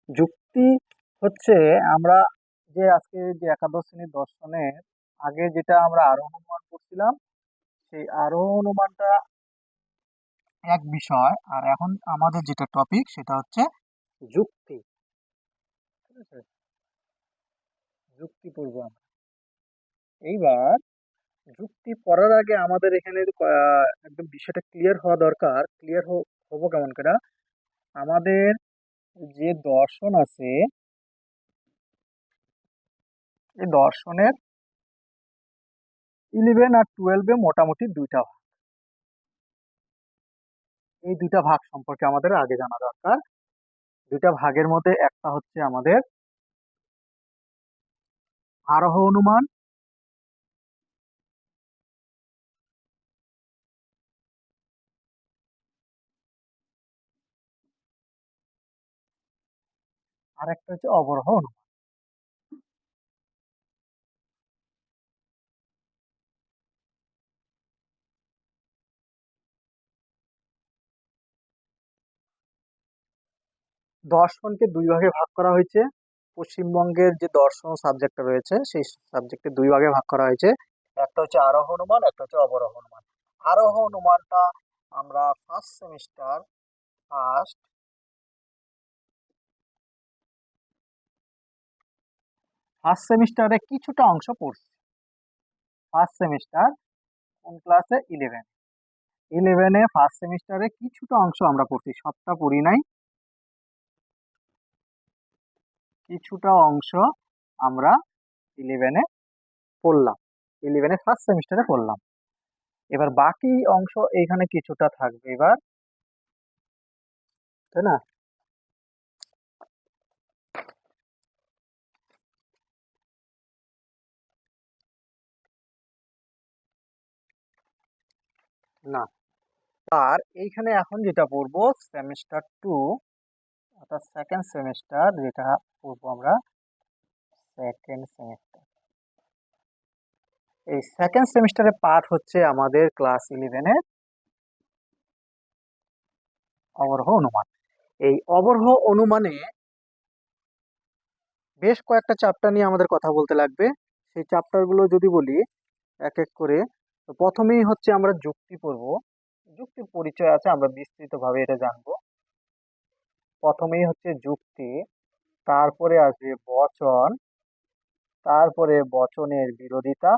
যুক্তি হচ্ছে আমরা যে আজকে যে একাদশ শ্রেণীর দর্শনের আগে যেটা আমরা আরোহণ অনুমান করছিলাম, সেই আরোহণ অনুমানটা এক বিষয়, আর এখন আমাদের যেটা টপিক সেটা হচ্ছে যুক্তি। ঠিক আছে, যুক্তি পড়বো আমরা। এইবার যুক্তি পড়ার আগে আমাদের এখানে একদম বিষয়টা ক্লিয়ার হওয়া দরকার। ক্লিয়ার হবো কেমন করে? আমাদের যে দর্শন আছে, এই দর্শনের 11 আর 12-এ মোটামুটি দুইটা ভাগ। এই দুইটা ভাগ সম্পর্কে আমাদের আগে জানা দরকার। দুইটা ভাগের মধ্যে একটা হচ্ছে আমাদের আরোহ অনুমান, আর একটা হচ্ছে অবরোহ অনুমান। দর্শনকে দুই ভাগে ভাগ করা হয়েছে। পশ্চিমবঙ্গের যে দর্শন সাবজেক্টটা রয়েছে সেই সাবজেক্টে দুই ভাগে ভাগ করা হয়েছে। একটা হচ্ছে আরোহ অনুমান, একটা হচ্ছে অবরোহ অনুমান। আরোহ অনুমানটা আমরা ফার্স্ট সেমিস্টারে কিছুটা অংশ পড়ছি। ফার্স্ট সেমিস্টার কোন ক্লাসে? 11-এ ফার্স্ট সেমিস্টারে কিছুটা অংশ আমরা পড়ছি, সবটা পড়ি নাই। কিছুটা অংশ আমরা 11-এ পড়লাম, 11-এ ফার্স্ট সেমিস্টারে পড়লাম। এবার বাকি অংশ এইখানে কিছুটা থাকবে এবার, তাই না? না, আর এইখানে এখন যেটা পড়বো সেমিস্টার 2, অর্থাৎ সেকেন্ড সেমিস্টার, যেটা পড়বো আমরা সেকেন্ড সেমিস্টার। এই সেকেন্ড সেমিস্টারের পার্ট হচ্ছে আমাদের ক্লাস 11-এর অবরোহ অনুমান। এই অবরোহ অনুমানে বেশ কয়েকটা চ্যাপ্টার নিয়ে আমাদের কথা বলতে লাগবে। সেই চ্যাপ্টারগুলো যদি বলি এক এক করে, তো প্রথমেই হচ্ছে আমরা যুক্তি পড়ব। যুক্তির পরিচয় আছে, আমরা বিস্তৃতভাবে এটা জানবো। প্রথমেই হচ্ছে যুক্তি, তারপরে আসবে বচন, তারপরে বচনের বিরোধিতা,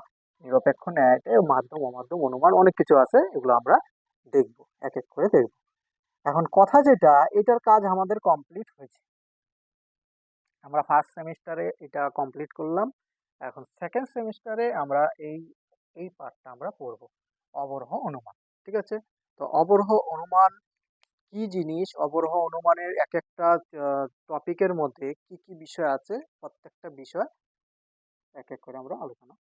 নিরপেক্ষ ন্যায়, মাধ্যম অমাধ্যম অনুমান, অনেক কিছু আছে, এগুলো আমরা দেখব, এক এক করে দেখব। এখন কথা যেটা, এটার কাজ আমাদের কমপ্লিট হয়েছে। আমরা ফার্স্ট সেমিস্টারে এটা কমপ্লিট করলাম। এখন সেকেন্ড সেমিস্টারে আমরা এই এই পার্টটা আমরা পড়ব, অবরোহ অনুমান। ঠিক আছে, তো অবরোহ অনুমান কি জিনিস, অবরোহ অনুমানের এক একটা টপিকের মধ্যে কি কি বিষয় আছে, প্রত্যেকটা বিষয় এক এক করে আমরা আলোচনা